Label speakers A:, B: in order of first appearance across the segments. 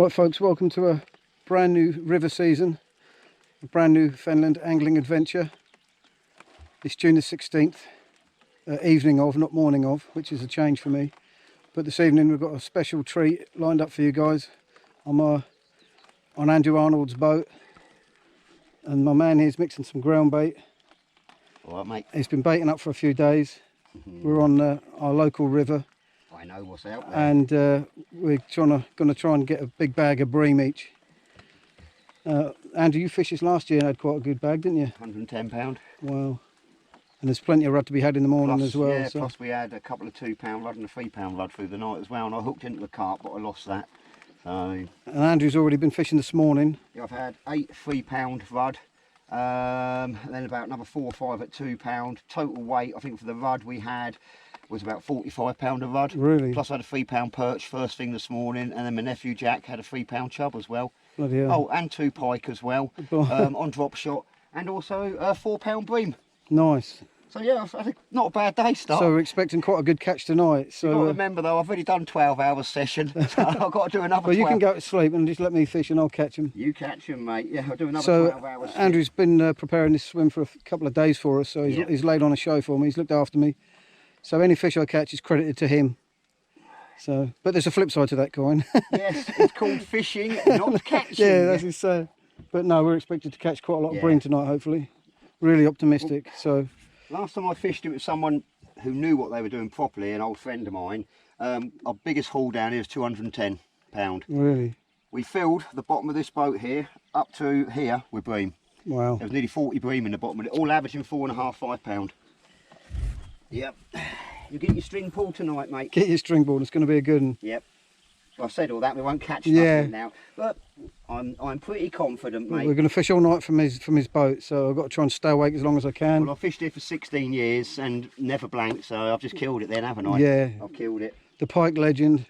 A: Right folks, welcome to a brand new river season, a brand new Fenland angling adventure. It's June the 16th, evening of, not morning of, which is a change for me. But this evening we've got a special treat lined up for you guys. I'm on Andrew Arnold's boat, and my man here's mixing some ground bait.
B: All right, mate.
A: He's been baiting up for a few days. We're on our local river.
B: I know what's out there.
A: And we're going to try and get a big bag of bream each. Andrew, you fished this last year and had quite a good bag, didn't you?
B: £110.
A: Wow. And there's plenty of rudd to be had in the morning
B: Plus,
A: as well.
B: Yeah,
A: so.
B: plus we had a couple of £2 rudd and a £3 rudd through the night as well, and I hooked into the carp, but I lost that. So.
A: And Andrew's already been fishing this morning.
B: Yeah, I've had 8 £3 rudd, then about another 4 or 5 at £2. Total weight, I think for the rudd we had was about £45 a rudd.
A: Really?
B: Plus I had a £3 perch first thing this morning, and then my nephew Jack had a £3 chub as well.
A: Bloody hell.
B: Oh, and 2 pike as well, on drop shot, and also a £4 bream.
A: Nice.
B: So yeah, I've had not a bad day start.
A: So we're expecting quite a good catch tonight. So
B: You've got to remember though, I've already done 12 hours session, so I've got to do another 12.
A: Well, you can go to sleep and just let me fish and I'll catch them.
B: You catch them, mate. Yeah, I'll do another 12 hours.
A: So Andrew's been preparing this swim for a couple of days for us, so he's laid on a show for me. He's looked after me. So any fish I catch is credited to him. So, but there's a flip side to that coin.
B: Yes, it's called fishing, not catching.
A: Yeah, that's his say. But no, we're expected to catch quite a lot of bream tonight, hopefully. Really optimistic. So
B: last time I fished it with someone who knew what they were doing properly, an old friend of mine, our biggest haul down here is £210.
A: Really?
B: We filled the bottom of this boat here up to here with bream.
A: Wow.
B: There was nearly 40 bream in the bottom of it, all averaging 4.5, £5. Yep. You get your string pull tonight, mate.
A: Get your string board, it's going to be a good one.
B: Yep. Well, I said all that, we won't catch nothing now. But I'm pretty confident, mate.
A: We're going to fish all night from his boat, so I've got to try and stay awake as long as I can.
B: Well, I've fished here for 16 years and never blanked, so I've just killed it then, haven't I?
A: Yeah.
B: I've killed it.
A: The pike legend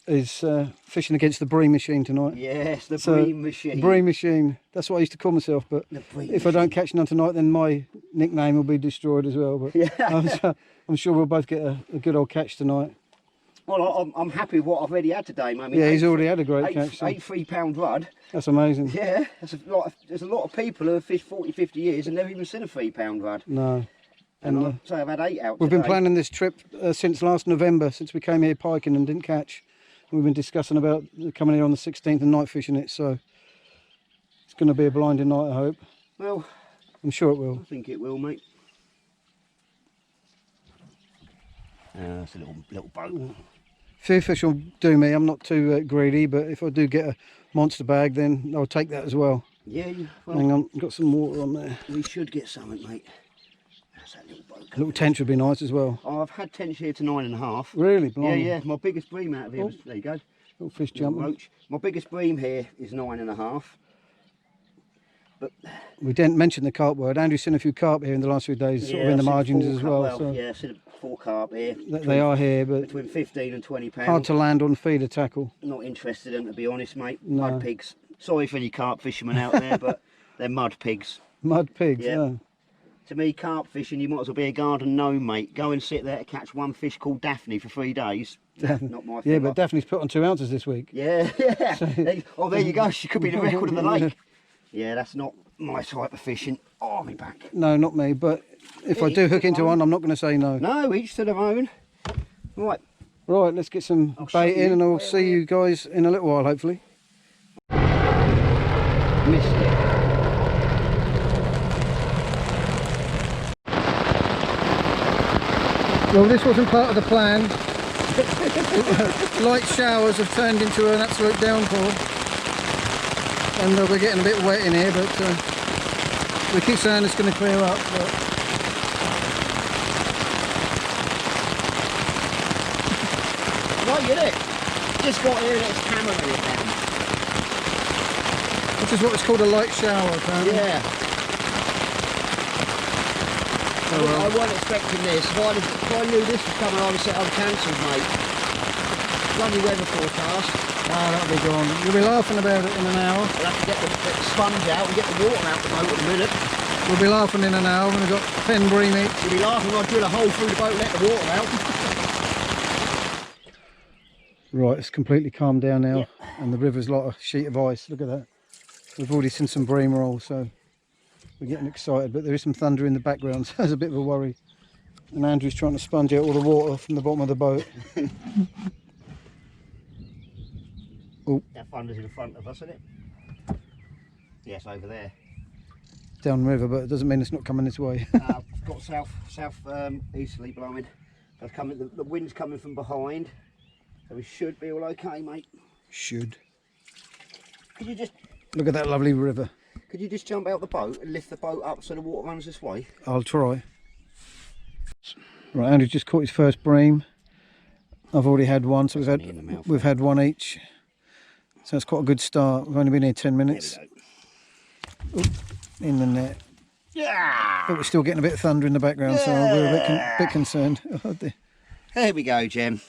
A: is fishing against the bream machine tonight.
B: Yes, the bream machine.
A: Bream machine. That's what I used to call myself, but if I don't catch none tonight, then my nickname will be destroyed as well. But yeah. I'm sure we'll both get a good old catch tonight.
B: Well, I'm happy with what I've already had today, mate. I mean,
A: yeah, he's already had a great catch. So.
B: 8 £3 rudd.
A: That's amazing.
B: Yeah, there's a lot of people who have fished 40, 50 years and never even seen a £3 rudd.
A: No.
B: And so I've had 8 out
A: We've
B: today.
A: been planning this trip since last November, since we came here piking and didn't catch. We've been discussing about coming here on the 16th and night fishing it, so it's going to be a blinding night, I hope.
B: Well,
A: I'm sure it will.
B: I think it will, mate. It's a little boat.
A: Few fish will do me. I'm not too greedy, but if I do get a monster bag, then I'll take that as well.
B: Yeah, well,
A: hang on, got some water on there.
B: We should get something, mate. That's that little boat.
A: A little tench would be nice as well.
B: Oh, I've had tench here to 9.5.
A: Really? Blimey.
B: Yeah. My biggest bream out of here was, there you go.
A: Little fish jumping.
B: Roach. My biggest bream here is 9.5. But
A: we didn't mention the carp word. Andrew's seen a few carp here in the last few days, sort of in the margins as well. So
B: yeah, I've seen 4 carp here.
A: They are here, but
B: between 15 and 20 pounds.
A: Hard to land on feeder tackle.
B: Not interested in, to be honest, mate.
A: No.
B: Mud pigs. Sorry for any carp fishermen out there, but they're mud pigs.
A: Mud pigs, yeah.
B: To me, carp fishing, you might as well be a garden gnome, mate. Go and sit there to catch one fish called Daphne for 3 days. Not my thing.
A: Yeah, but Daphne's put on 2 ounces this week.
B: Yeah. Oh, there you go. She could be the record of the lake. Yeah, that's not my type of fishing. Oh, me back.
A: No, not me, but if I do hook into one, I'm not going to say no.
B: No, each to their own. Right.
A: Right, let's get some bait in and I'll see you guys in a little while, hopefully.
B: Missed it.
A: Well, this wasn't part of the plan. Light showers have turned into an absolute downpour. And we're getting a bit wet in here, but we keep saying it's going to clear up. But...
B: Right, get it. Just got here and it's hammering it down.
A: Which is what it's called, a light shower, apparently.
B: Yeah.
A: Oh, well.
B: I wasn't expecting this. If I knew this was coming, I would have said I'm cancelled, mate. Lovely weather forecast.
A: Ah, that'll be gone. You'll be laughing about it in an hour.
B: We'll have to get the sponge out and get the water out the boat in a minute.
A: We'll be laughing in an hour when we've got 10 bream each.
B: You'll be laughing when I drill a hole through the boat and let the water out.
A: Right, it's completely calmed down now,
B: Yep.
A: and the river's like a sheet of ice. Look at that. We've already seen some bream roll, so we're getting excited, but there is some thunder in the background, so there's a bit of a worry. And Andrew's trying to sponge out all the water from the bottom of the boat. Oh,
B: That thunder's in front of us, isn't it? Yes, over there.
A: downriver, but it doesn't mean it's not coming this way.
B: I've got south easterly blowing. That's coming. The wind's coming from behind, so we should be all okay, mate.
A: Should.
B: Could you just
A: Look at that lovely river.
B: jump out the boat and lift the boat up so the water runs this way?
A: I'll try. Right, Andrew's just caught his first bream. I've already had one, so we've had one each. So it's quite a good start. We've only been here 10 minutes. Oop, in the net.
B: Yeah.
A: But we're still getting a bit of thunder in the background, so we're a bit concerned. Oh dear.
B: There we go, Jem.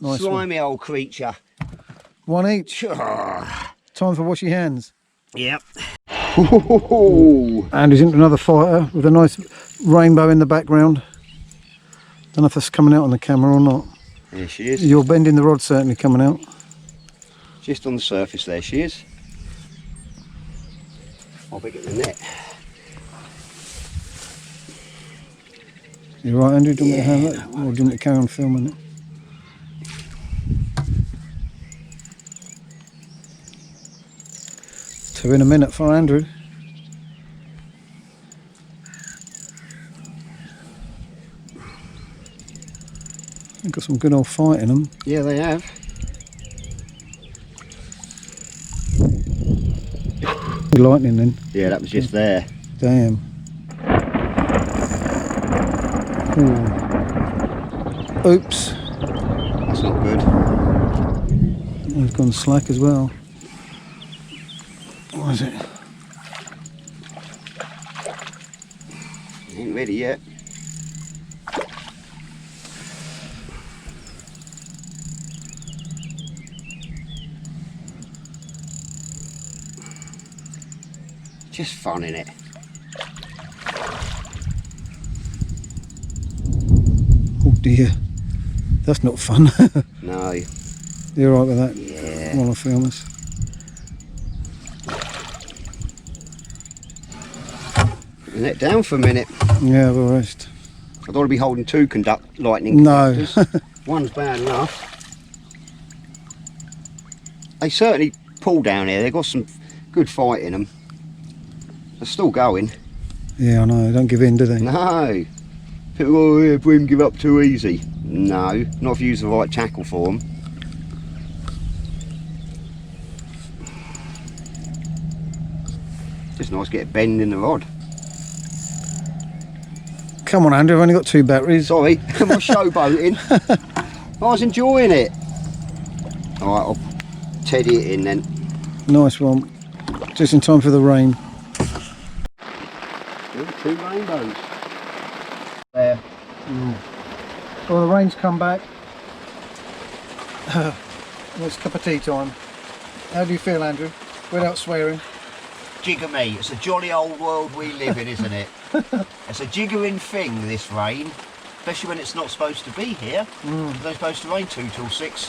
A: Nice
B: Slimy old creature.
A: One each. Time for wash your hands.
B: Yep.
A: Andrew's into another fighter with a nice rainbow in the background. Don't know if that's coming out on the camera or not.
B: There she is.
A: Your bend in the rod certainly coming out.
B: Just on the surface there she is. I'll pick it in the net.
A: You're right, Andrew, do you want me to have it? Or do you want me to carry on filming it? Two in a minute for Andrew. They've got some good old fight in them.
B: Yeah, they have.
A: Lightning then.
B: Yeah, that was just there.
A: Damn. Ooh. Oops.
B: That's not good.
A: They've gone slack as well. What is it?
B: Ain't ready yet. Just fun, innit?
A: Oh dear. That's not fun.
B: No.
A: You're alright with that?
B: Yeah.
A: While I film this.
B: Put the net down for a minute.
A: Yeah, the rest.
B: I don't want to be holding two lightning
A: No.
B: conductors. One's bad enough. They certainly pull down here. They've got some good fight in them. They're still going.
A: Yeah, I know. They don't give in, do they?
B: No. People go, oh yeah, Bream give up too easy. No, not if you use the right tackle for them. Just nice to get a bend in the rod.
A: Come on, Andrew. I've only got 2 batteries.
B: Sorry, my showboating. I was enjoying it. Alright, I'll teddy it in then.
A: Nice one. Just in time for the rain.
B: Ooh, 2 rainbows. There.
A: Well, the rain's come back. Well, it's cup of tea time. How do you feel, Andrew? Without swearing.
B: Jigger me, it's a jolly old world we live in, isn't it? It's a jiggering thing, this rain. Especially when it's not supposed to be here. It's not supposed to rain 2 till 6.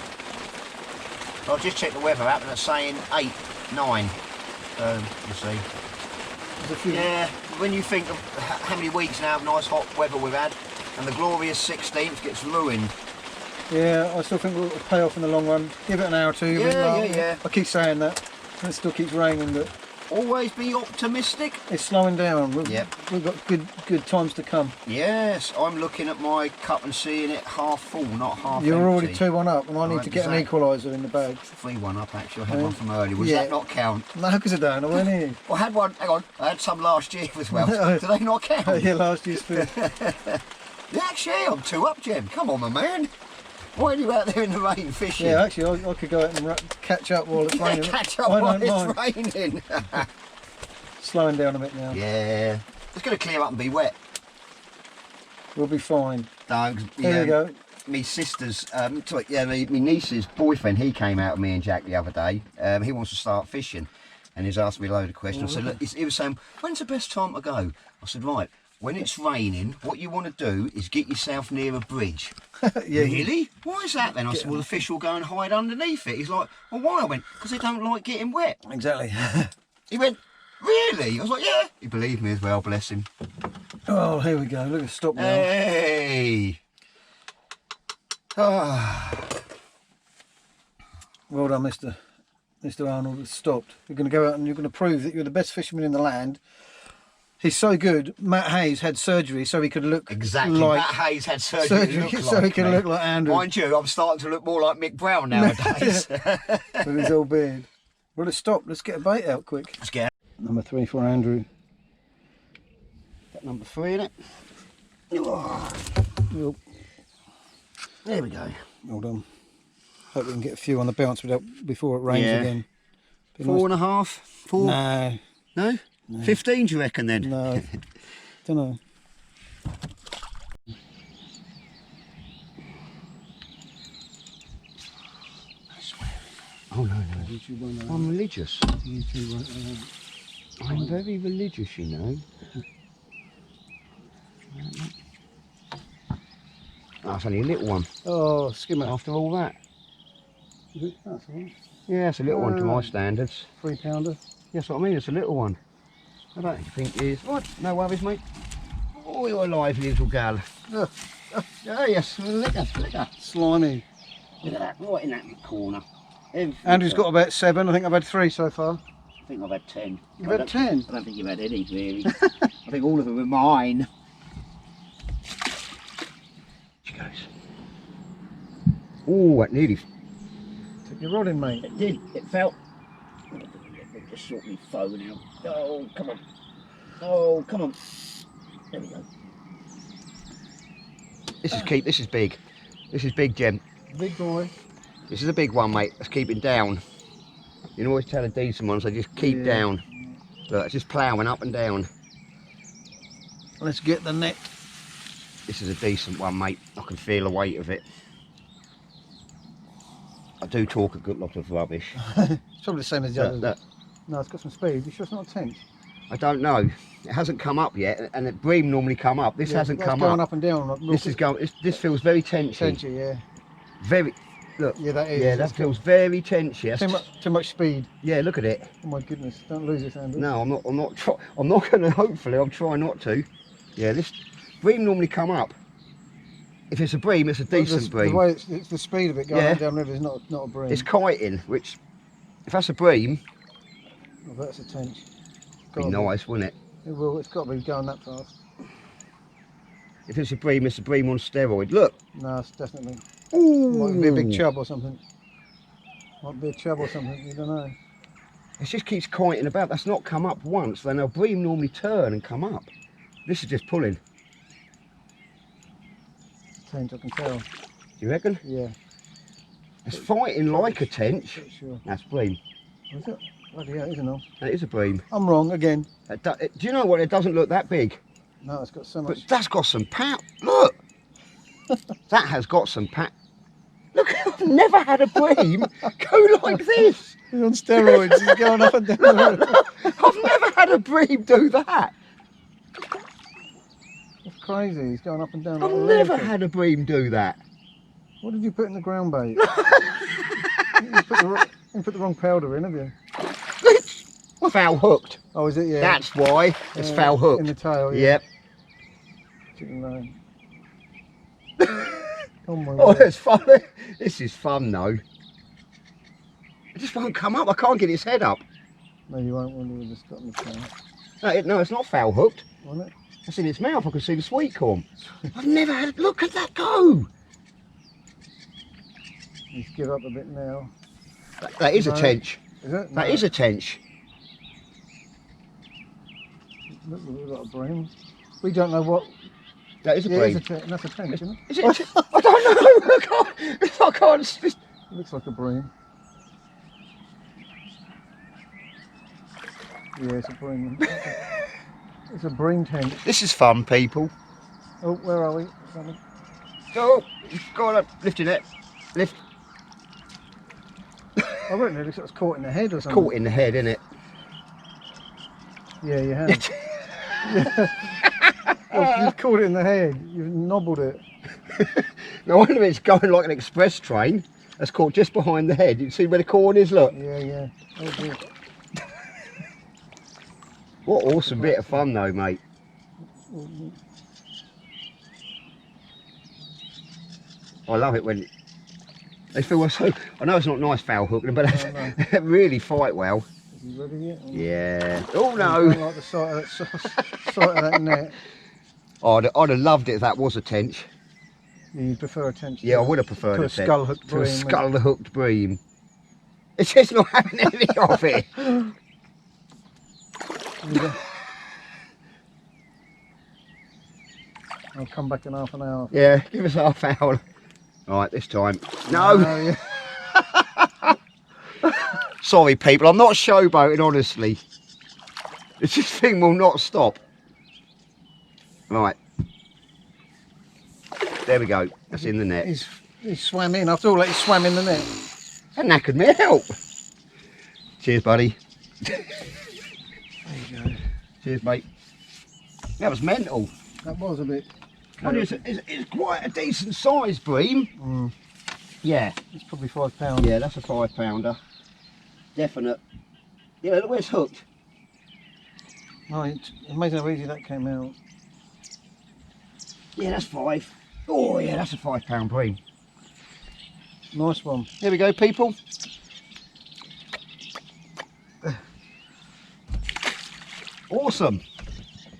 B: So I'll just check the weather app and it's saying 8, 9. You see. Yeah, when you think of how many weeks now of nice hot weather we've had, and the glorious 16th gets ruined.
A: Yeah, I still think we'll pay off in the long run. Give it an hour or two.
B: Yeah.
A: I keep saying that. It still keeps raining, but
B: Always be optimistic.
A: it's slowing down.
B: Yep.
A: We've got good times to come.
B: Yes, I'm looking at my cup and seeing it half full, not half
A: You're
B: empty.
A: already 2-1 up, and I need
B: Right,
A: to get an
B: exactly.
A: equaliser in the bag.
B: 3-1 up actually, I had one from earlier. Does
A: Yeah.
B: that not count?
A: No, because I don't. I weren't here.
B: Well, I had one, hang on, I had some last year as well. Do they not count?
A: Yeah, last year's food.
B: Yeah, actually, I'm 2 up, Jim. Come on, my man. Why are you out there in the rain fishing?
A: Yeah, actually, I could go out and catch up while it's
B: Yeah,
A: raining.
B: catch up
A: I
B: while
A: don't mind.
B: it's raining.
A: Slowing down a bit now.
B: Yeah, it's going to clear up and be wet.
A: We'll be fine.
B: No,
A: There we go.
B: My sister's, my niece's boyfriend, he came out with me and Jack the other day. He wants to start fishing, and he's asked me a load of questions. So look, he was saying, when's the best time to go? I said, right, when it's raining, what you want to do is get yourself near a bridge.
A: Yeah.
B: Really? Why is that then? I said, well, the fish will go and hide underneath it. He's like, well, why? I went, because they don't like getting wet.
A: Exactly.
B: He went, really? I was like, yeah. He believed me as well, bless him.
A: Oh, here we go. Look at stop now.
B: Hey. Ah.
A: Well done, Mr. Arnold. It's stopped. You're going to go out and you're going to prove that you're the best fisherman in the land. He's so good. Matt Hayes had surgery so he could look
B: Exactly.
A: like
B: Matt Hayes had surgery to
A: so
B: look
A: he can
B: me.
A: look like Andrew.
B: Mind you, I'm starting to look more like Mick Brown nowadays.
A: With his old beard. Well, let's stop. Let's get a bait out quick.
B: Let's get
A: Number 3 for Andrew.
B: that number 3 in it. Oh,
A: Yep.
B: there we go.
A: Well done. Hope we can get a few on the bounce before it rains
B: Yeah.
A: again. Be
B: 4.5? 4?
A: nice.
B: No? 15 do you reckon then?
A: No. Don't know.
B: Oh no, no. I'm religious. I'm very religious, you know. Oh, it's only a little one.
A: Oh, skimmer.
B: After all that.
A: That's all right.
B: Yeah, it's a little one to my standards.
A: 3 pounder.
B: Yes, what I mean, it's a little one. I don't think it is. What? No worries, mate. Oh, you're a lively little gal. Oh, yes, liquor.
A: Slimy.
B: Look at that, right in that corner.
A: Andrew's got about 7. I think I've had 3 so far.
B: I think I've had 10.
A: You've had 10?
B: I don't think you've had any, really. I think all of them are mine. She goes. Oh, that nearly.
A: Took your rod in, mate.
B: It did. It felt. Just sort my phone out. Oh, come on. Oh, come on. There we go. This is keep. This is big. This is big, Jem.
A: Big boy.
B: This is a big one, mate. Let's keep it down. You can always tell a decent one, so just keep down. Look, it's just ploughing up and down.
A: Let's get the net.
B: This is a decent one, mate. I can feel the weight of it. I do talk a good lot of rubbish.
A: It's probably the same as the
B: Look,
A: others.
B: look.
A: No, it's got some speed. You sure it's not a tench?
B: I don't know. It hasn't come up yet, and at Bream normally come up. This hasn't come
A: going
B: up.
A: up and down. Like,
B: This is going. This feels very tenchy.
A: Tenchy, yeah.
B: Very. Look.
A: Yeah, that is.
B: Yeah, that feels very tenchy.
A: Too much speed.
B: Yeah, look at it.
A: Oh my goodness! Don't lose it, Andrew.
B: No, I'm not. I'm not going to. Hopefully, I'll try not to. Yeah, this Bream normally come up. If it's a Bream, it's a decent Bream.
A: The way it's the speed of it going
B: Yeah.
A: down river is not a Bream.
B: It's kiting, which, if that's a Bream,
A: Oh, that's a tench.
B: be nice, wouldn't it?
A: It will. It's got to be going that fast.
B: If it's a Bream on steroid. Look.
A: No, it's definitely.
B: Ooh.
A: Might be a big chub or something. Might be a chub or something. You don't know.
B: It just keeps kiting about. That's not come up once. Then a Bream normally turn and come up. This is just pulling.
A: Tench, I can tell.
B: Do you reckon?
A: Yeah.
B: It's fighting like a tench.
A: Pretty sure.
B: That's Bream.
A: Is it? Bloody hell, isn't it?
B: That is a Bream.
A: I'm wrong again.
B: Do you know what? It doesn't look that big.
A: No, it's got so
B: But
A: much.
B: that's got some power. Look. That has got some power. Look, I've never had a Bream go like this.
A: He's on steroids. He's going up and down the river.
B: I've never had a Bream do that.
A: It's crazy. He's going up and down.
B: I've
A: like a
B: never
A: lunatic.
B: had a Bream do that.
A: What did you put in the ground bait? you put the wrong powder in, have you?
B: Foul hooked.
A: Oh, is it? Yeah.
B: That's why it's foul hooked.
A: In the tail, yeah.
B: Yep.
A: Chicken line. Oh my
B: Oh,
A: word.
B: that's fun. This is fun though. It just won't come up. I can't get its head up.
A: No, you won't when you just got in the tail.
B: No, it's not foul hooked.
A: Won't it?
B: It's in its mouth. I can see the sweet corn. I've never had. Look at that go.
A: Let's give up a bit now.
B: That is a
A: No.
B: tench.
A: Is it?
B: That is a tench.
A: Look, we've got a Bream. We don't know what.
B: That is a
A: Yeah,
B: Bream.
A: that's a tench, isn't it?
B: Is it? I don't know. I can't.
A: It looks like a Bream. Yeah, it's a Bream. It's a Bream tench.
B: This is fun, people.
A: Oh, where are we?
B: Oh, go on, lift your net. Lift.
A: I reckon it looks like it's caught in the head or something.
B: Caught in the head, innit?
A: Yeah, you have. Well, you've caught it in the head. You've nobbled it.
B: No wonder it's going like an express train. That's caught just behind the head. You can see where the corn is, look.
A: Yeah. Oh dear.
B: What awesome bit of fun though, mate. I love it when they feel so. I know it's not nice foul hooking, but they really fight well.
A: Is he ready yet?
B: Yeah. Oh no.
A: I don't like the sight of that net.
B: Oh, I'd have loved it if that was a tench.
A: Yeah, you prefer a tench?
B: Yeah, I would have preferred
A: to a skull hooked bream.
B: To a skull hooked bream. It's just not having any of it.
A: I'll come back in half an hour.
B: Yeah, give us half hour. Right, this time. No.
A: Yeah.
B: Sorry, people. I'm not showboating, honestly. This thing will not stop. Right. There we go. That's in the net.
A: He swam in. After all that, he swam in the net.
B: That knackered me out. Cheers, buddy.
A: There you go.
B: Cheers, mate. That was mental.
A: That was a bit.
B: It's quite a decent size bream.
A: Mm.
B: Yeah.
A: It's probably £5.
B: Yeah, that's a 5-pounder. Definite. Yeah, look where it's hooked.
A: Oh, it's amazing how easy that came out.
B: Yeah, that's 5. Oh yeah, that's a 5-pound bream.
A: Nice one.
B: Here we go, people. Awesome.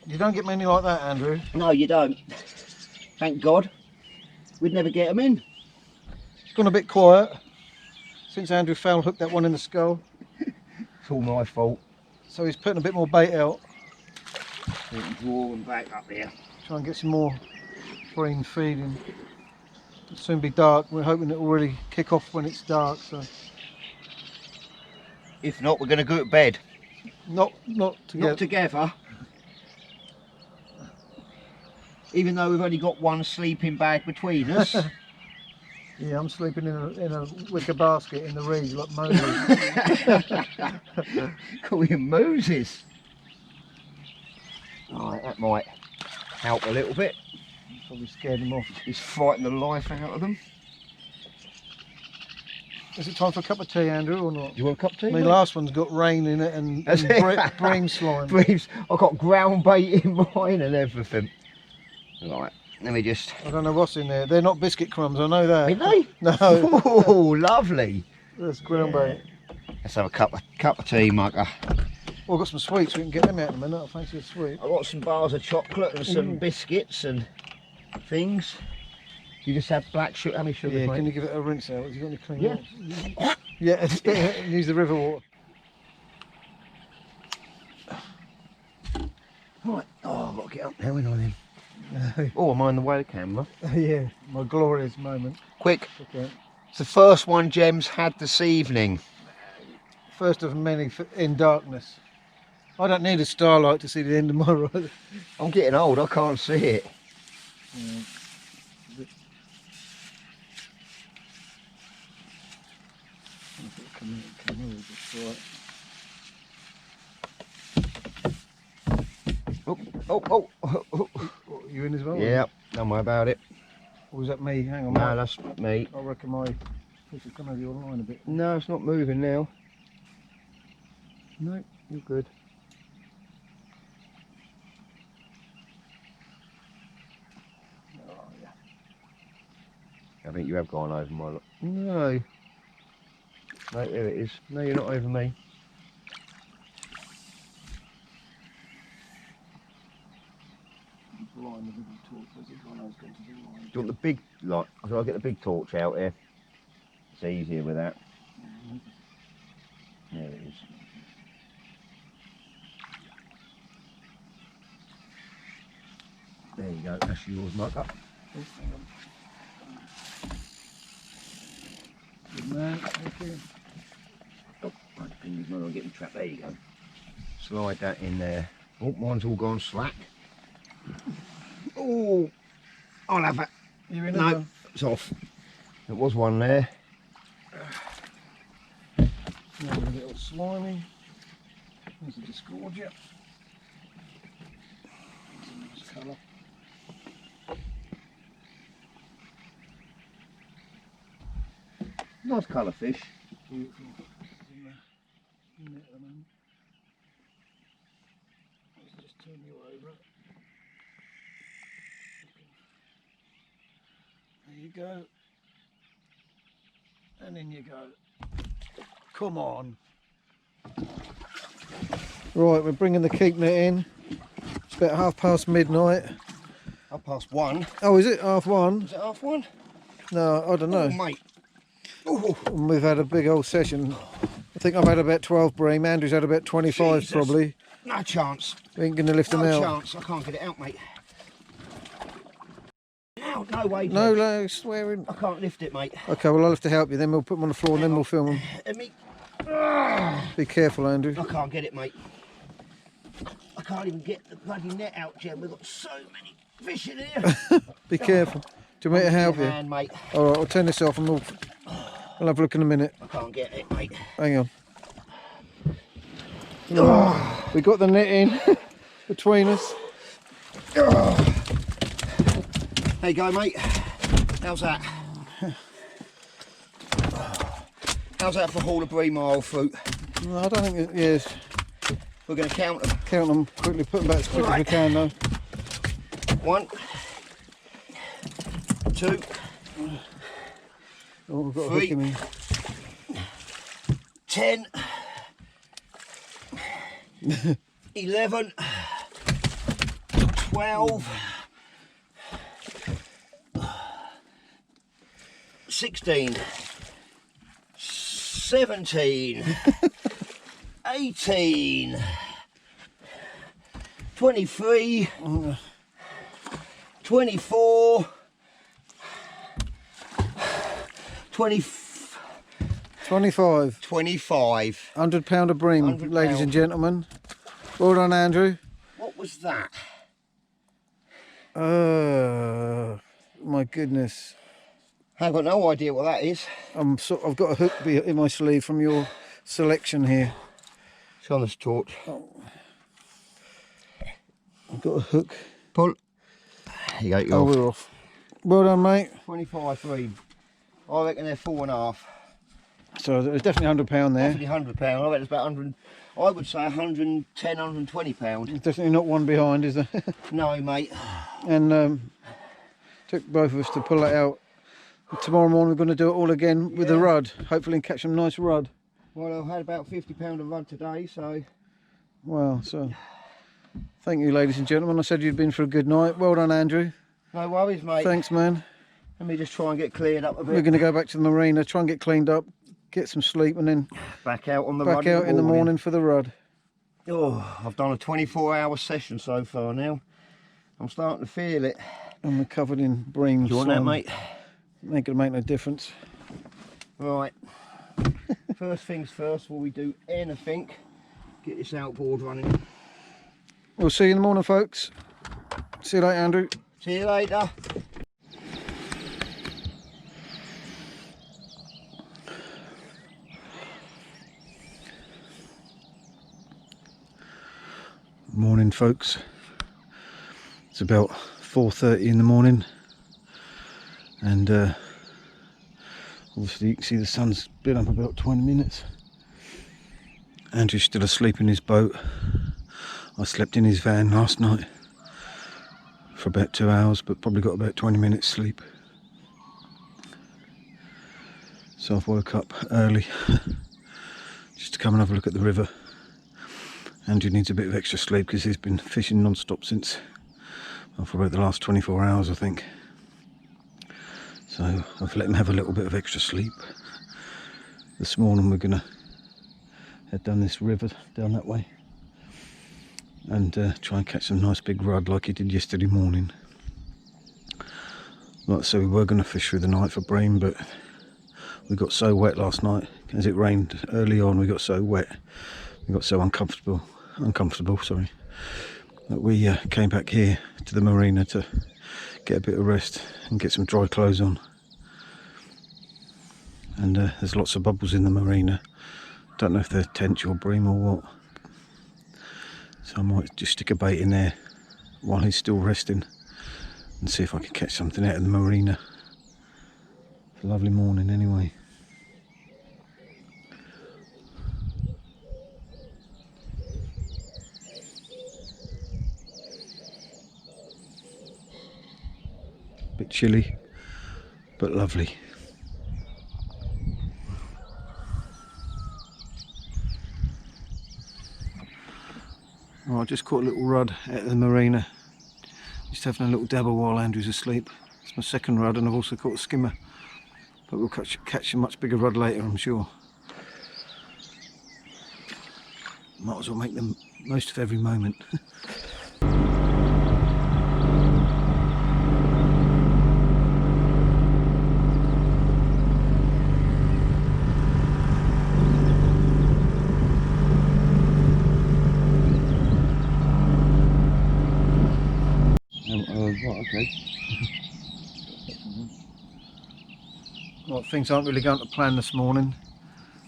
A: You don't get many like that, Andrew.
B: No, you don't. Thank God. We'd never get them in.
A: It's gone a bit quiet since Andrew foul hooked that one in the skull.
B: It's all my fault.
A: So he's putting a bit more bait out.
B: We can draw them back up here.
A: Try and get some more bream feeding. It'll soon be dark. We're hoping it will really kick off when it's dark. So
B: If not, we're going to go to bed.
A: not together.
B: Not together. Even though we've only got one sleeping bag between us.
A: Yeah, I'm sleeping in a wicker basket in the reeds like Moses.
B: Call him Moses. Alright, that might help a little bit.
A: Probably scared them off.
B: It's frightened the life out of them.
A: Is it time for a cup of tea, Andrew, or not?
B: Do you want a cup of tea?
A: My
B: mate?
A: last one's got rain in it and bream slime.
B: Breams. I've got ground bait in mine and everything. Right, let me just...
A: I don't know what's in there. They're not biscuit crumbs, I know that.
B: Are they?
A: No.
B: Oh, lovely.
A: That's ground bait.
B: Let's have a cup of tea, Mugger.
A: Well, I've got some sweets, we can get them out in a minute. I fancy a sweet.
B: I've got some bars of chocolate and some biscuits and things. You just have black sugar. How many sugars,
A: Yeah,
B: mate?
A: can you give it a rinse out? Have you got any clean
B: Yeah.
A: water? Yeah, use the river water.
B: Right. Oh, I've got to get up now, ain't I then? Oh, am I in the way of the camera?
A: Yeah, my glorious moment.
B: Quick.
A: Okay.
B: It's the first one Jem's had this evening.
A: First of many in darkness. I don't need a starlight to see the end of my road.
B: I'm getting old, I can't see it.
A: Yeah.
B: Oh.
A: You in as well?
B: Yeah, don't worry about it.
A: Or was that me? Hang on.
B: No, that's me.
A: I reckon my fish has come over your line a bit.
B: No, it's not moving now. No, you're good.
A: Oh, yeah.
B: I think you have gone over my... No. No, there it is. No, you're not over me. Do you want the big light? I'll get the big torch out here. It's easier with that. There it is. There you go, that's yours, Mugger.
A: Good man, thank you.
B: Oh, right, fingers not getting trapped. There you go. Slide that in there. Oh, mine's all gone slack. Oh, I'll have that.
A: You're in
B: No, it's off. There was one there.
A: Now a little slimy. There's a disgorgia. That's a nice colour.
B: Nice colour fish.
A: Beautiful. In the net at the moment. Let's just turn you over. There you go. And in you go. Come on. Right, we're bringing the keep net in. It's about midnight.
B: 1:30.
A: Oh, is it 1:30?
B: Is it 1:30?
A: No, I don't know.
B: Oh, mate. Oh.
A: And we've had a big old session. I think I've had about 12 bream. Andrew's had about 25
B: Jesus.
A: probably.
B: No chance.
A: We ain't going to lift them
B: No
A: out.
B: chance. I can't get it out, mate. No way.
A: No,
B: Jed.
A: no, swearing.
B: I can't lift it, mate.
A: Okay, well I'll have to help you. Then we'll put them on the floor and then we'll film them.
B: Let me.
A: Be careful, Andrew.
B: I can't get it, mate. I can't even get the bloody net out, Jen. We've got so many fish in here.
A: Be careful. Do you want me to help you?
B: Hand, mate.
A: All right, I'll turn this off and we'll have a look in a minute.
B: I can't get it, mate.
A: Hang on. Oh, we got the net in between us.
B: There you go, mate. How's that? How's that for haul of Bream fruit?
A: No, I don't think it is.
B: We're going to count them.
A: Count them quickly, put them back as quick as we can though.
B: 1, 2,
A: Oh, we've got a
B: 3,
A: hook in me.
B: 10, 11, 12, 16, 17, 18, 23, 24,
A: 25.
B: 25.
A: £100 of bream,
B: 100
A: ladies
B: pound.
A: and gentlemen. Well done, Andrew.
B: What was that?
A: My goodness.
B: I've got no idea what that is.
A: I've got a hook in my sleeve from your selection here.
B: It's on this torch.
A: I've got a hook.
B: Pull. There you go, you're
A: Oh,
B: off.
A: we're off. Well done, mate.
B: 25 Bream. I reckon they're 4.5.
A: So there's definitely £100 there.
B: Definitely £100. I reckon it's about 100. I would say 110, 120 pound.
A: There's definitely not one behind, is there?
B: No, mate.
A: And took both of us to pull it out. Tomorrow morning we're going to do it all again with the rudd. Hopefully catch some nice rudd.
B: Well, I've had about £50 of rudd today, so.
A: Well, so thank you, ladies and gentlemen. I said you'd been for a good night. Well done, Andrew.
B: No worries, mate.
A: Thanks, man.
B: Let me just try and get cleared up a bit.
A: We're going to go back to the marina, try and get cleaned up, get some sleep, and then
B: Back out on the
A: back
B: rudd
A: out in the morning for the rudd.
B: Oh, I've done a 24-hour session so far now. I'm starting to feel it.
A: And we're covered in bream.
B: Do you want that, mate?
A: Ain't going to make no difference.
B: Right. First things first, before we do anything, get this outboard running.
A: We'll see you in the morning, folks. See you later, Andrew.
B: See you later.
A: Morning, folks. It's about 4:30 in the morning, and obviously you can see the sun's been up about 20 minutes. Andrew's still asleep in his boat. I slept in his van last night for about 2 hours, but probably got about 20 minutes sleep. So I've woke up early just to come and have a look at the river. Andrew needs a bit of extra sleep because he's been fishing non-stop since, well, for about the last 24 hours, I think. So I've let him have a little bit of extra sleep. This morning we're going to head down this river, down that way, and try and catch some nice big rudd like he did yesterday morning. Like I said, we were going to fish through the night for bream, but we got so wet last night. As it rained early on, we got so wet, we got so uncomfortable, sorry, that we came back here to the marina to get a bit of rest and get some dry clothes on. And there's lots of bubbles in the marina. Don't know if they're tench or bream or what, so I might just stick a bait in there while he's still resting and see if I can catch something out of the marina. It's a lovely morning anyway. bit chilly, but lovely. Oh, I just caught a little rudd at the marina. Just having a little dabble while Andrew's asleep. It's my second rudd, and I've also caught a skimmer. But we'll catch a much bigger rudd later, I'm sure. Might as well make the most of every moment.
B: Right, okay.
A: Well, things aren't really going to plan this morning.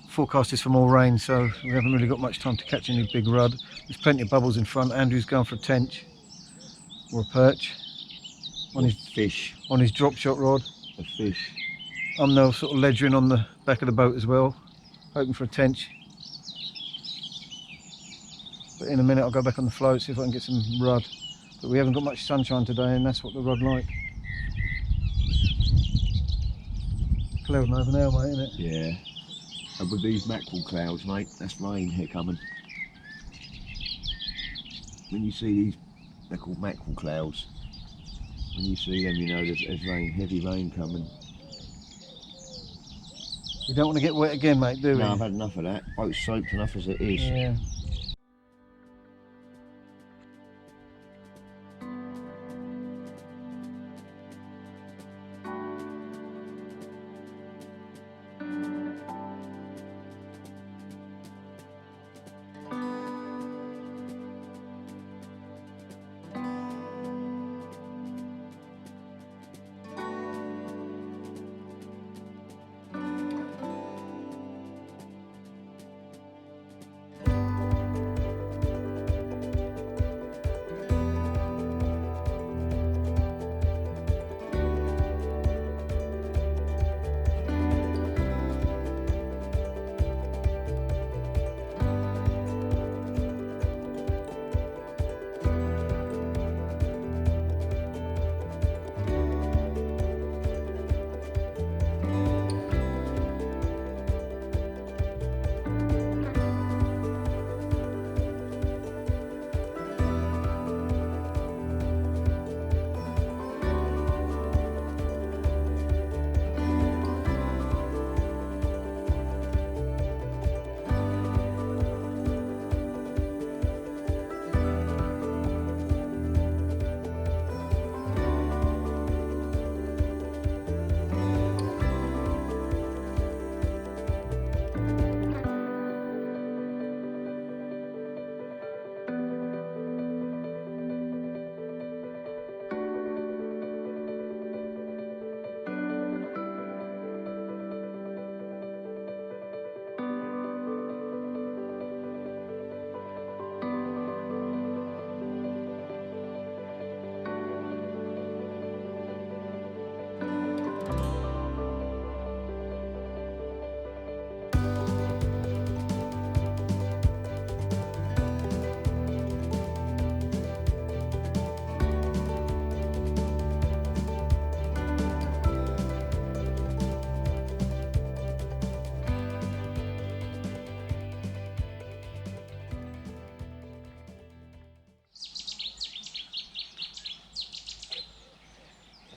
A: Forecast is for more rain, so we haven't really got much time to catch any big rudd. There's plenty of bubbles in front. Andrew's going for a tench or a perch on his drop shot rod.
B: A fish.
A: I'm now sort of ledgering on the back of the boat as well, hoping for a tench. But in a minute I'll go back on the float, see if I can get some rudd. But we haven't got much sunshine today, and that's what the rudd like. Clouding over now, mate, isn't it?
B: Yeah. And with these mackerel clouds, mate, that's rain here coming. When you see these, they're called mackerel clouds. When you see them, you know there's rain, heavy rain coming.
A: You don't want to get wet again, mate, do you?
B: No, I've had enough of that. Boat's soaked enough as it is.
A: Yeah.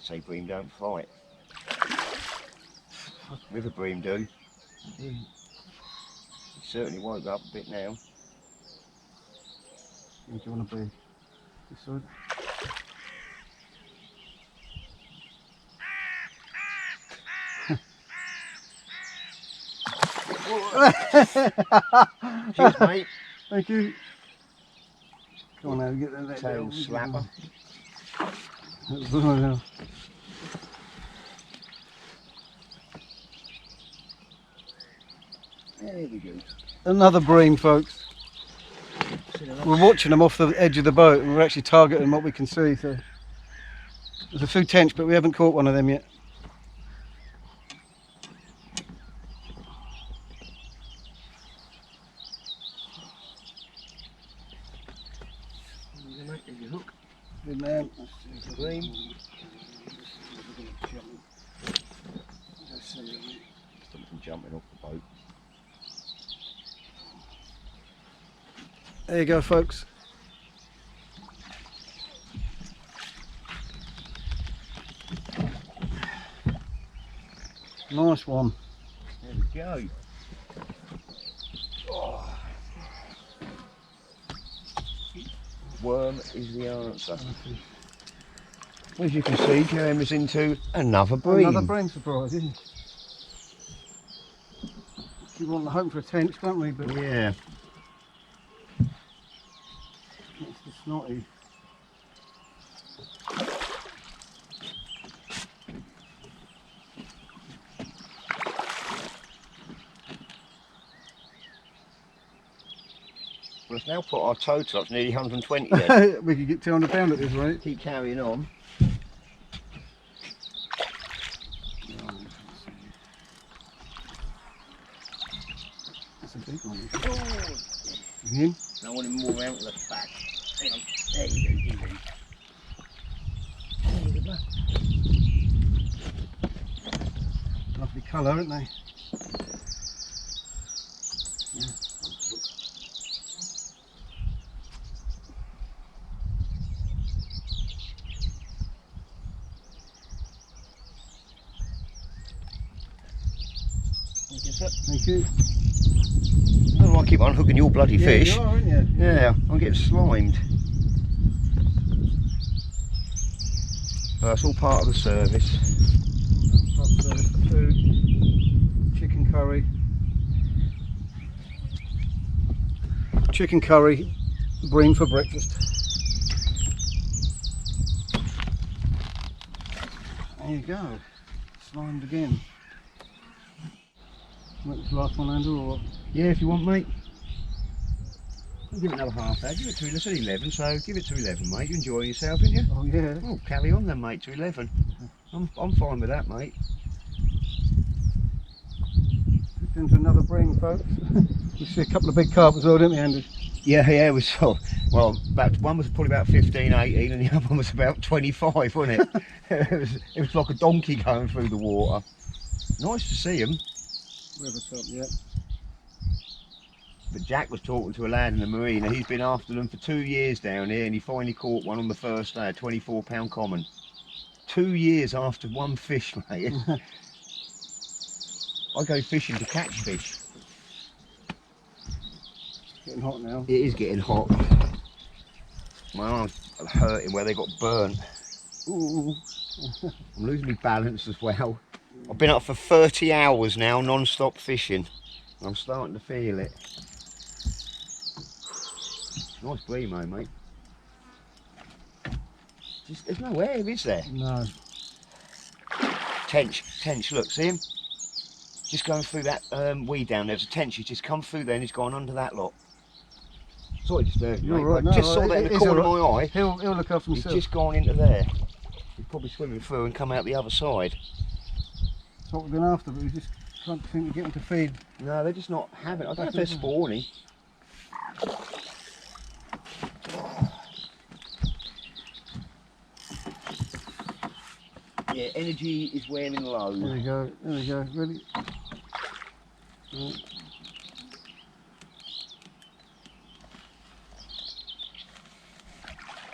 B: Say bream don't fight. River bream do. He certainly woke up a bit now.
A: Where do you want to be? This side?
B: Cheers, mate.
A: Thank you. Come on now, get that
B: Tail slapper. There we go.
A: Another bream, folks. We're watching them off the edge of the boat, and we're actually targeting what we can see. So there's a few tench, but we haven't caught one of them yet.
B: There's your hook.
A: Good man.
B: Bream. Something jumping off the boat.
A: There you go, folks. Nice one.
B: There we go. Oh. Worm is the answer. As you can see, Jeremy is into another bream.
A: Another bream surprise, isn't it? We want the hope for a tench, don't we? But
B: Yeah.
A: it's the snotty.
B: Well, let's now put our total up to nearly 120 then.
A: We could get £200 at this rate.
B: Keep carrying on.
A: That's a big one.
B: Oh.
A: Him?
B: I want him more out to the back. Hang on. There you go. There you go.
A: Lovely colour, aren't they? Yeah. Thank you.
B: I don't know why I keep unhooking your bloody fish.
A: You are, aren't you?
B: Yeah, I'm getting slimed. But that's all part of the service.
A: Food, chicken curry. Chicken curry, bream for breakfast. There you go. Slimed again. Make this last one, Andrew, or what?
B: Yeah, if you want, mate. I'll give it another half hour. Give it to 11. It's at 11, so give it to 11, mate. You're enjoying yourself, aren't you?
A: Oh yeah.
B: Oh, carry on then, mate, to 11. I'm fine with that, mate.
A: Into another bream, folks. You see a couple of big carp as well, didn't we, Andy?
B: Yeah, it was so. Well, one was probably about 15, 18, and the other one was about 25, wasn't it? it was like a donkey going through the water. Nice to see them.
A: River top, yeah.
B: But Jack was talking to a lad in the marina. He's been after them for 2 years down here, and he finally caught one on the first day, a 24-pound common. 2 years after one fish, mate. I go fishing to catch fish.
A: Getting hot now.
B: It is getting hot. My arms are hurting where they got burnt.
A: Ooh.
B: I'm losing my balance as well. I've been up for 30 hours now, non-stop fishing. I'm starting to feel it. Nice bream, mate. There's no air, is there?
A: No.
B: Tench, look, see him? Just going through that weed down there. There's a tench, he's just come through there and he's gone under that lot. Sorry to disturb you, mate,
A: Right.
B: I just saw that in the corner of my eye.
A: He'll look after
B: He's
A: himself.
B: just gone into there. He's probably swimming through and come out the other side.
A: That's what we've been after, but we just can't seem to get them to feed.
B: No, they're just not having it. I don't know if they're spawning. Yeah, energy is wearing low.
A: There we go, ready? Right.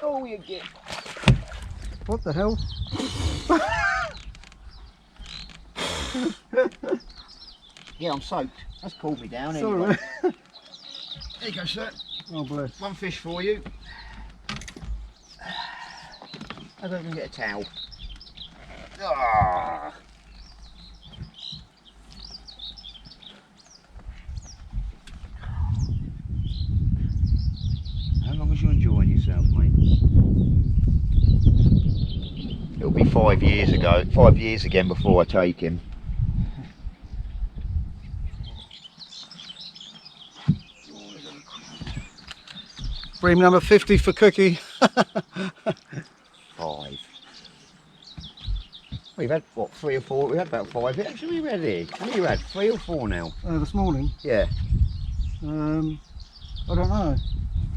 B: Oh, you get.
A: What the hell?
B: Yeah, I'm soaked. That's pulled me down
A: Sorry.
B: anyway. There you go, sir.
A: Oh bless.
B: One fish for you. I don't even get a towel. Ah. How long as you're enjoying yourself, mate? It'll be 5 years again before I take him.
A: Bream number 50 for Cookie.
B: 5. We've had what, 3 or 4? We had about 5. Actually, we've had here. I think you had 3 or 4 now.
A: This morning.
B: Yeah.
A: I don't know.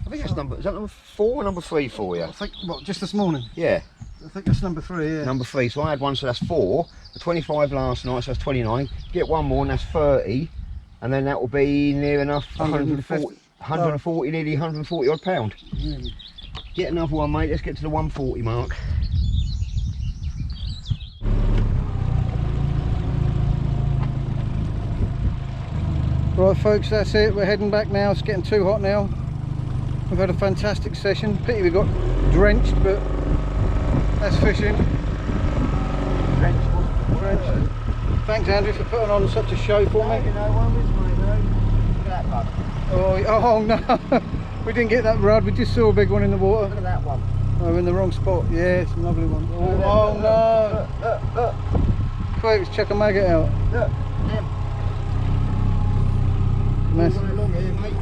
B: I think that's number. Is that number 4 or number 3 for you?
A: I think, what, just this morning?
B: Yeah.
A: I think that's number 3, yeah.
B: Number 3, so I had one, so that's 4. The 25 last night, so that's 29. Get one more and that's 30. And then that will be near enough 140, nearly 140 odd pound. Get another one, mate, let's get to the 140 mark.
A: Right folks, that's it, we're heading back now. It's getting too hot now. We've had a fantastic session. Pity we got drenched, but that's fishing.
B: Drenched.
A: Thanks Andrew for putting on such a show for me.
B: You know, one was mine, look at that one.
A: Oh no, we didn't get that rod, we just saw a big one in the water.
B: Look at that one.
A: Oh, we're in the wrong spot. Yeah, it's a lovely one. Oh no!
B: Look.
A: Quick, let's check a maggot out.
B: Look, them. Along here, mate.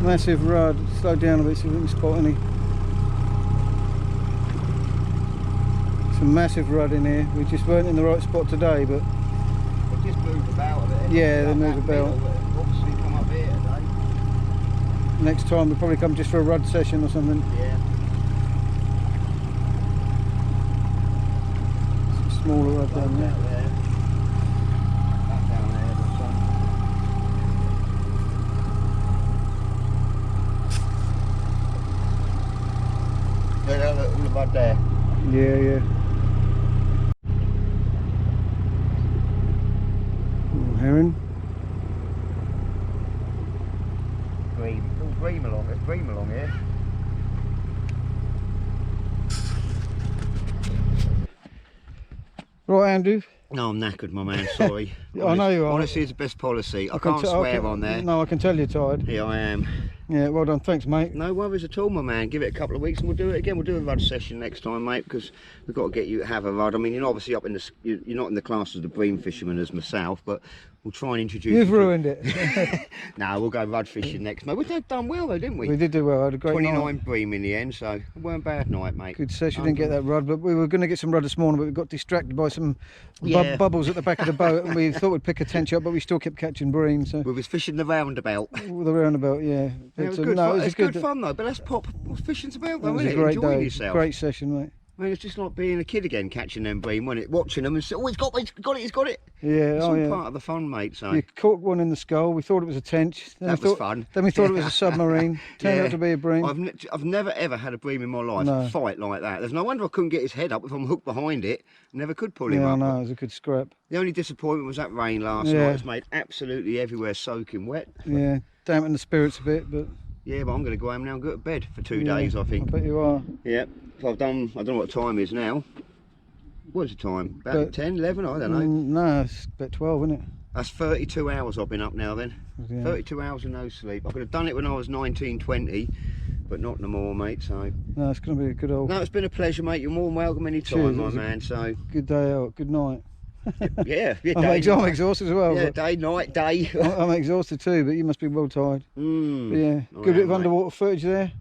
A: Massive rod. Slow down a bit so we can spot any. It's a massive rod in here. We just weren't in the right spot today, but
B: They just move about a bit.
A: yeah, they move about.
B: Obviously come up here today.
A: Next time we'll probably come just for a rod session or something.
B: Yeah.
A: Some smaller rod down there.
B: That down there, the sun. Look, all the mud there.
A: Yeah. Ooh, herring.
B: Bream. It's all Bream along. There's Bream along here.
A: Right, Andrew.
B: No, I'm knackered, my man. Sorry.
A: I know you are.
B: Honesty is the best policy. I can't swear on there.
A: No, I can tell you're tired.
B: Here I am.
A: Yeah, well done. Thanks, mate.
B: No worries at all, my man. Give it a couple of weeks and we'll do it again. We'll do a rod session next time, mate, because we've got to get you to have a rod. I mean, you're obviously up in the, you're not in the class as the bream fisherman as myself, but we'll try and introduce you.
A: You've ruined it.
B: No, we'll go rod fishing next, mate. We've done well though, didn't we?
A: We did do well. I had a great
B: 29
A: night.
B: bream in the end, so it weren't a bad night, mate.
A: Good session. Didn't get that rod, but we were going to get some rod this morning, but we got distracted by some
B: Yeah.
A: bubbles at the back of the boat, and we thought we'd pick a tench up, but we still kept catching bream. So
B: We was fishing the roundabout.
A: the roundabout, yeah.
B: Yeah, it was
A: But,
B: good,
A: no,
B: fun.
A: it was a
B: It's good fun though, but that's pop fishing's about
A: It
B: though,
A: was
B: isn't
A: a
B: it?
A: great
B: Enjoying
A: day.
B: yourself.
A: Great session, mate.
B: I mean, it's just like being a kid again, catching them bream, wasn't it? Watching them and saying, oh, he's got it.
A: Yeah,
B: It's
A: oh
B: all
A: yeah.
B: part of the fun, mate. So
A: You caught one in the skull. We thought it was a tench. Then
B: that
A: we
B: was
A: thought,
B: fun.
A: Then we thought it was a submarine. Turned
B: Yeah.
A: out to be a bream.
B: I've never ever had a bream in my life
A: No.
B: fight like that. There's no wonder I couldn't get his head up if I'm hooked behind it. Never could pull him
A: Yeah, I
B: up.
A: know. It was a good scrap.
B: The only disappointment was that rain last
A: Yeah.
B: night. It's made absolutely everywhere soaking wet.
A: Yeah, dampened the spirits a bit, but
B: Yeah, but I'm going to go home now and go to bed for 2
A: yeah,
B: days, I think.
A: I bet you are.
B: Yeah. So I've done, I don't know what the time is now. What's the time? About
A: But-
B: 10, 11? I don't know.
A: No, it's about 12, isn't it?
B: That's 32 hours I've been up now then.
A: Yeah.
B: 32 hours of no sleep. I could have done it when I was 19, 20, but not no more, mate. So
A: No, it's going to be a good old
B: no, it's been a pleasure, mate. You're more than welcome any
A: Cheers,
B: time,
A: it
B: my
A: was a-
B: man. So
A: good day out. Good night.
B: yeah,
A: I'm
B: day,
A: exhausted as well.
B: yeah,
A: but
B: day, night, day.
A: I'm exhausted too, but you must be well tired. But yeah,
B: I
A: good bit
B: am,
A: of
B: mate.
A: underwater footage there.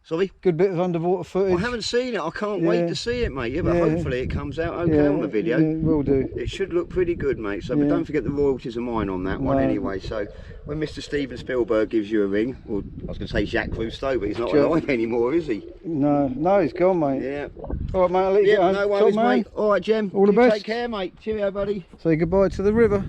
B: Sorry,
A: Good bit of underwater footage.
B: I haven't seen it. I can't wait
A: Yeah.
B: to see it, mate. Yeah, but
A: Yeah.
B: hopefully it comes out okay on the video.
A: Yeah, will do.
B: It should look pretty good, mate. So, but
A: Yeah.
B: don't forget the royalties are mine on that one
A: No.
B: anyway. So, when Mr. Steven Spielberg gives you a ring, or I was going to say Jacques Cousteau, but he's not
A: Sure.
B: alive anymore, is he?
A: No, he's gone, mate.
B: Yeah.
A: All right, mate. I'll let you
B: Yeah,
A: get home.
B: no
A: Top
B: worries,
A: man.
B: mate. All right, Jem.
A: All the
B: You
A: best.
B: Take care, mate. Cheerio, buddy.
A: Say goodbye to the river.